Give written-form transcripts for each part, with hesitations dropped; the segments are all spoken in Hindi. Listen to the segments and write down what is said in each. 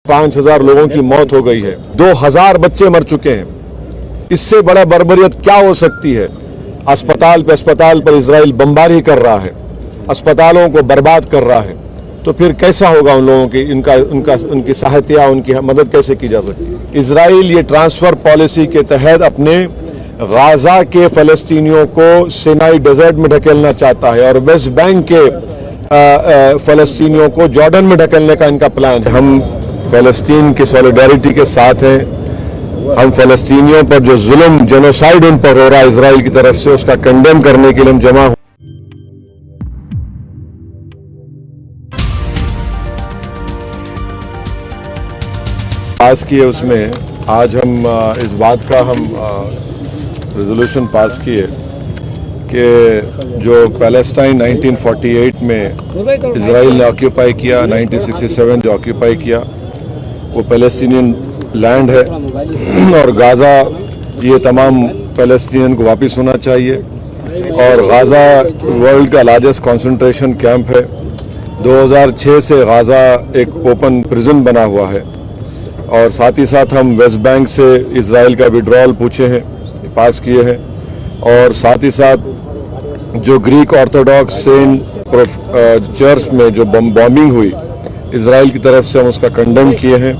5,000 लोगों की मौत हो गई है, 2,000 बच्चे मर चुके हैं। इससे बड़ा बर्बरियत क्या हो सकती है? अस्पताल पर इजराइल बमबारी कर रहा है, अस्पतालों को बर्बाद कर रहा है। तो फिर कैसा होगा उन लोगों की उनकी सहायता, उनकी मदद कैसे की जा सकती है? इजराइल ये ट्रांसफर पॉलिसी के तहत अपने गाजा के फलस्तीनियों को सिनाई डेजर्ट में ढकेलना चाहता है और वेस्ट बैंक के फलस्तीनियों को जॉर्डन में ढकेलने का इनका प्लान है। हम फलस्तीन की सॉलिडारिटी के साथ हैं। हम फलस्तीनियों पर जो जुल्म, जेनोसाइड उन पर हो रहा है इजराइल की तरफ से, उसका कंडेम करने के लिए हम जमा पास किए। उसमें आज हम इस बात का हम रेजोल्यूशन पास किए कि जो पैलेस्टाइन 1948 में इजराइल ने ऑक्यूपाई किया, 1967 जो ऑक्यूपाई किया, वो पैलेस्टीनियन लैंड है और गाज़ा ये तमाम पैलेस्टीनियन को वापस होना चाहिए। और गाज़ा वर्ल्ड का लार्जेस्ट कंसंट्रेशन कैंप है। 2006 से गाज़ा एक ओपन प्रिजन बना हुआ है। और साथ ही साथ हम वेस्ट बैंक से इजराइल का विड्रॉल पूछे हैं, पास किए हैं। और साथ ही साथ जो ग्रीक ऑर्थोडॉक्स सेंट चर्च में जो बॉम्बिंग हुई इजराइल की तरफ से, हम उसका कंडेम किए हैं।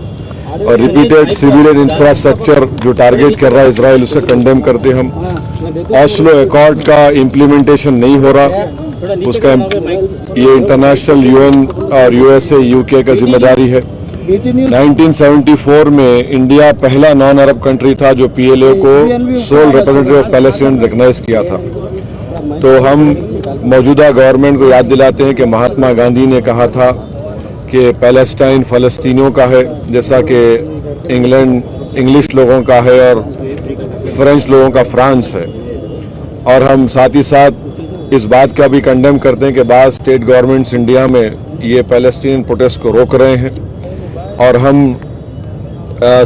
और रिपीटेड सिविलियन इंफ्रास्ट्रक्चर जो टारगेट कर रहा है इजराइल, उसे कंडेम करते हम। ऑस्लो एकॉर्ड का इम्प्लीमेंटेशन नहीं हो रहा, उसका ये इंटरनेशनल यूएन और यूएसए यूके का जिम्मेदारी है। 1974 में इंडिया पहला नॉन अरब कंट्री था जो पीएलओ को sole representative of Palestine recognise किया था। तो हम मौजूदा गवर्नमेंट को याद दिलाते हैं कि महात्मा गांधी ने कहा था कि पैलेस्टाइन फलस्तीनियों का है, जैसा कि इंग्लिश लोगों का है और फ्रेंच लोगों का फ्रांस है। और हम साथ ही साथ इस बात का भी कंडेम करते हैं कि बाद स्टेट गवर्नमेंट्स इंडिया में ये पैलेस्टीनियन प्रोटेस्ट को रोक रहे हैं। और हम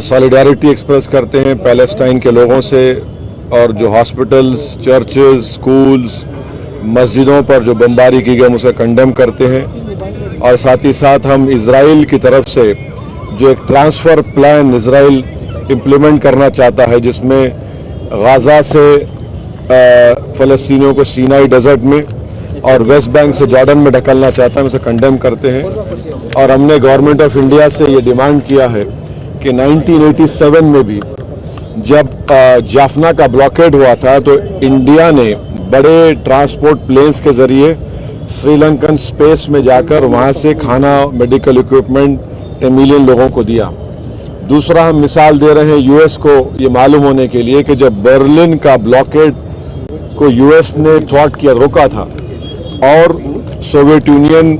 सॉलिडारिटी एक्सप्रेस करते हैं पैलेस्टाइन के लोगों से। और जो हॉस्पिटल्स, चर्चेस, स्कूल्स, मस्जिदों पर जो बमबारी की गई, हम उसे कंडेम करते हैं। और साथ ही साथ हम इजराइल की तरफ से जो एक ट्रांसफ़र प्लान इजराइल इम्प्लीमेंट करना चाहता है, जिसमें गाज़ा से फ़लस्तीनियों को सीनाई डेजर्ट में और वेस्ट बैंक से जॉर्डन में ढकलना चाहता है, उसे कंडेम करते हैं। और हमने गवर्नमेंट ऑफ इंडिया से ये डिमांड किया है कि 1987 में भी जब जाफना का ब्लॉकेड हुआ था, तो इंडिया ने बड़े ट्रांसपोर्ट प्लेन्स के जरिए श्रीलंकन स्पेस में जाकर वहाँ से खाना, मेडिकल इक्विपमेंट तमिलियन लोगों को दिया। दूसरा हम मिसाल दे रहे हैं यूएस को ये मालूम होने के लिए कि जब बर्लिन का ब्लॉकेड को यूएस ने थ्वार्ट किया, रोका था, और सोवियत यूनियन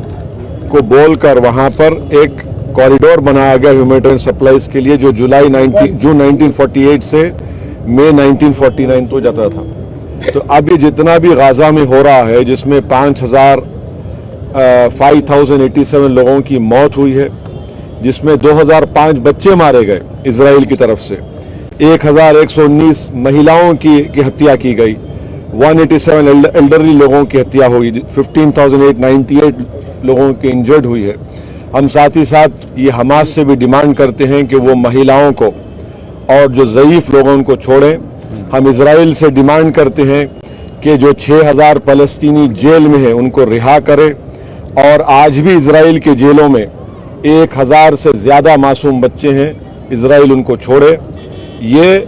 को बोलकर वहाँ पर एक कॉरिडोर बनाया गया ह्यूमैनिटेरियन सप्लाईज के लिए, जो जून 1948 से मई 1949 तो जाता था। तो अभी जितना भी गाज़ा में हो रहा है, जिसमें 5,087 लोगों की मौत हुई है, जिसमें 2005 बच्चे मारे गए इजराइल की तरफ से, 1,119 महिलाओं की हत्या की गई, 187 एल्डरली लोगों की हत्या हुई, 15,898 लोगों की इंजर्ड हुई है। हम साथ ही साथ ये हमास से भी डिमांड करते हैं कि वो महिलाओं को और जो ज़ईफ़ लोगों उनको छोड़ें। हम इजराइल से डिमांड करते हैं कि जो 6,000 फ़लस्तीनी जेल में हैं उनको रिहा करें। और आज भी इजराइल के जेलों में 1,000 से ज़्यादा मासूम बच्चे हैं, इजराइल उनको छोड़े। ये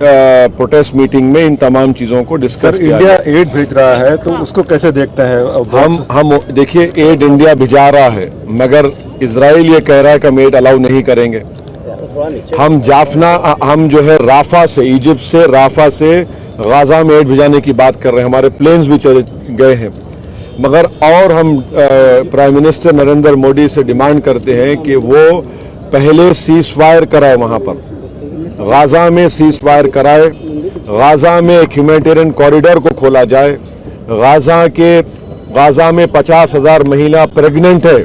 प्रोटेस्ट मीटिंग में इन तमाम चीज़ों को डिस्कस किया। इंडिया एड भेज रहा है, तो उसको कैसे देखता है? हम देखिए, एड इंडिया भिजा रहा है, मगर इजराइल ये कह रहा है कि हम एड अलाउ नहीं करेंगे। हम जो है राफा से, इजिप्ट से, राफा से गाज़ा में एड भिजाने की बात कर रहे हैं। हमारे प्लेन्स भी चले गए हैं, मगर और हम प्राइम मिनिस्टर नरेंद्र मोदी से डिमांड करते हैं कि वो पहले सीज फायर कराए, वहाँ पर गाज़ा में सीज फायर कराए, गाज़ा में एक ह्यूमैनिटेरियन कॉरिडोर को खोला जाए। गाज़ा में 50,000 महिला प्रेग्नेंट है,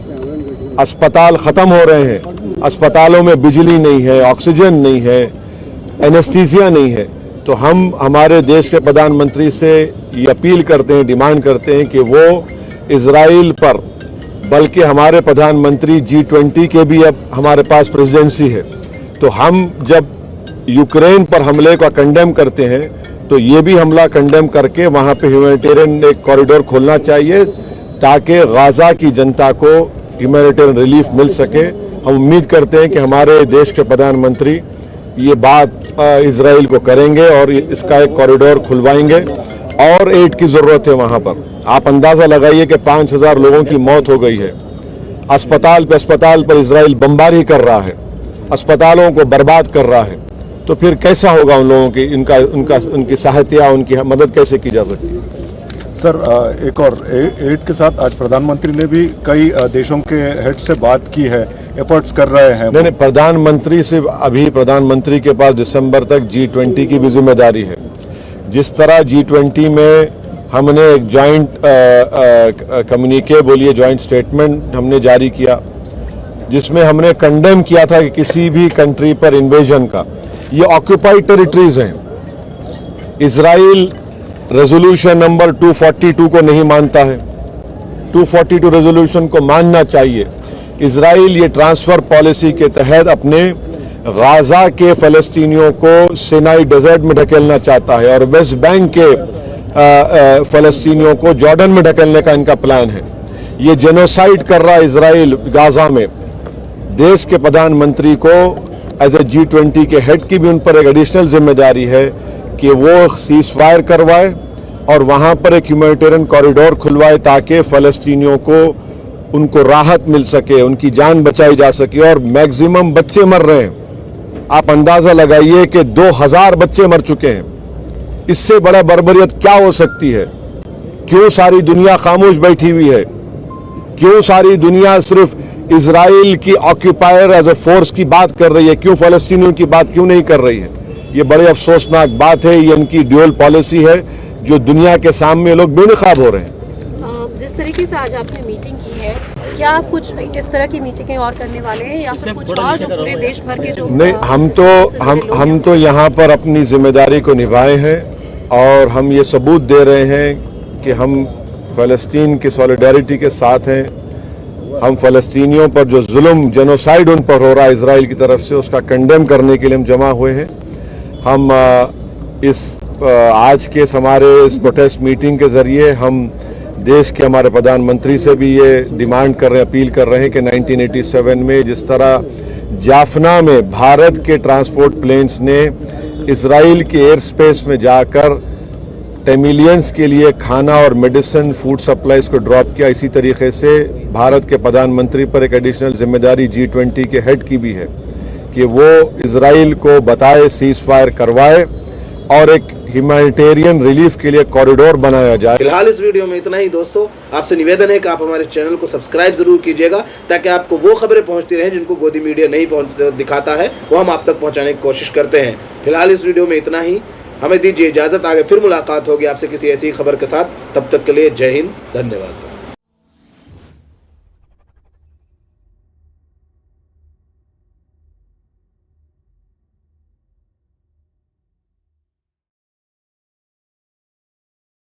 अस्पताल ख़त्म हो रहे हैं, अस्पतालों में बिजली नहीं है, ऑक्सीजन नहीं है, एनेस्थीसिया नहीं है। तो हम हमारे देश के प्रधानमंत्री से ये अपील करते हैं, डिमांड करते हैं कि वो इजराइल पर बल्कि हमारे प्रधानमंत्री G20 के भी अब हमारे पास प्रेसिडेंसी है। तो हम जब यूक्रेन पर हमले का कंडेम करते हैं तो ये भी हमला कंडेम करके वहां पे ह्यूमैनिटेरियन एक कॉरिडोर खोलना चाहिए ताकि गाजा की जनता को ह्यूमैनिटेरियन रिलीफ मिल सके। हम उम्मीद करते हैं कि हमारे देश के प्रधानमंत्री ये बात इजराइल को करेंगे और इसका एक कॉरिडोर खुलवाएंगे और एड की जरूरत है वहां पर। आप अंदाजा लगाइए कि 5000 लोगों की मौत हो गई है। अस्पताल पर इजराइल बमबारी कर रहा है, अस्पतालों को बर्बाद कर रहा है। तो फिर कैसा होगा उन लोगों की उनकी सहायता, उनकी मदद कैसे की जा सकती है? सर, एक और एड के साथ आज प्रधानमंत्री ने भी कई देशों के हेड से बात की है, एफर्ट्स कर रहे हैं। नहीं, प्रधानमंत्री से अभी प्रधानमंत्री के पास दिसंबर तक G20 की भी जिम्मेदारी है। जिस तरह G20 में हमने एक जॉइंट कम्युनिके बोलिए जॉइंट स्टेटमेंट हमने जारी किया जिसमें हमने कंडेम किया था कि किसी भी कंट्री पर इन्वेजन का, ये ऑक्यूपाइड टेरिटरीज हैं। इजराइल रेजोल्यूशन नंबर 242 को नहीं मानता है, 242 रेजोल्यूशन को मानना चाहिए। इजराइल ये ट्रांसफर पॉलिसी के तहत अपने गाजा के फलस्तीनियों को सिनाई डेजर्ट में ढकेलना चाहता है और वेस्ट बैंक के फलस्तीनियों को जॉर्डन में ढकेलने का इनका प्लान है। ये जेनोसाइड कर रहा है इजराइल गाजा में। देश के प्रधानमंत्री को एज ए G20 के हेड की भी उन पर एक एडिशनल जिम्मेदारी है कि वो सीज फायर करवाए और वहां पर एक ह्यूमैनिटेरियन कॉरिडोर खुलवाए ताकि फलस्तीनियों को उनको राहत मिल सके, उनकी जान बचाई जा सके। और मैक्सिमम बच्चे मर रहे हैं, आप अंदाजा लगाइए कि 2000 बच्चे मर चुके हैं। इससे बड़ा बर्बरियत क्या हो सकती है? क्यों सारी दुनिया खामोश बैठी हुई है? क्यों सारी दुनिया सिर्फ इजराइल की ऑक्यूपायर एज ए फोर्स की बात कर रही है? क्यों फलस्तीनियों की बात क्यों नहीं कर रही है? ये बड़े अफसोसनाक बात है। ये इनकी ड्यूअल पॉलिसी है जो दुनिया के सामने लोग बेनकाब हो रहे हैं। जिस तरीके से आज आपने मीटिंग की है, क्या आप कुछ इस तरह की मीटिंगें और करने वाले हैं या फिर कुछ और जो पूरे देश भर के जो नहीं, हम तो यहाँ पर अपनी जिम्मेदारी को निभाए हैं और हम ये सबूत दे रहे हैं कि हम फलस्तीन की सॉलिडारिटी के साथ हैं। हम फलस्तीनियों पर जो जुल्म जेनोसाइड उन पर हो रहा है इजराइल की तरफ से, उसका कंडेम करने के लिए हम जमा हुए हैं। हम आज के हमारे इस प्रोटेस्ट मीटिंग के जरिए हम देश के हमारे प्रधानमंत्री से भी ये डिमांड कर रहे हैं, अपील कर रहे हैं कि 1987 में जिस तरह जाफना में भारत के ट्रांसपोर्ट प्लेन्स ने इजराइल के एयर स्पेस में जाकर टेमिलियंस के लिए खाना और मेडिसिन फूड सप्लाईज को ड्रॉप किया, इसी तरीके से भारत के प्रधानमंत्री पर एक एडिशनल जिम्मेदारी G20 के हेड की भी है कि वो इजराइल को बताए, सीज फायर करवाए और एक ह्यूमैनिटेरियन रिलीफ के लिए कॉरिडोर बनाया जाए। फिलहाल इस वीडियो में इतना ही दोस्तों। आपसे निवेदन है कि आप हमारे चैनल को सब्सक्राइब जरूर कीजिएगा ताकि आपको वो खबरें पहुंचती रहें जिनको गोदी मीडिया नहीं दिखाता है, वो हम आप तक पहुंचाने की कोशिश करते हैं। फिलहाल इस वीडियो में इतना ही, हमें दीजिए इजाजत। आगे फिर मुलाकात होगी आपसे किसी ऐसी खबर के साथ। तब तक के लिए जय हिंद, धन्यवाद।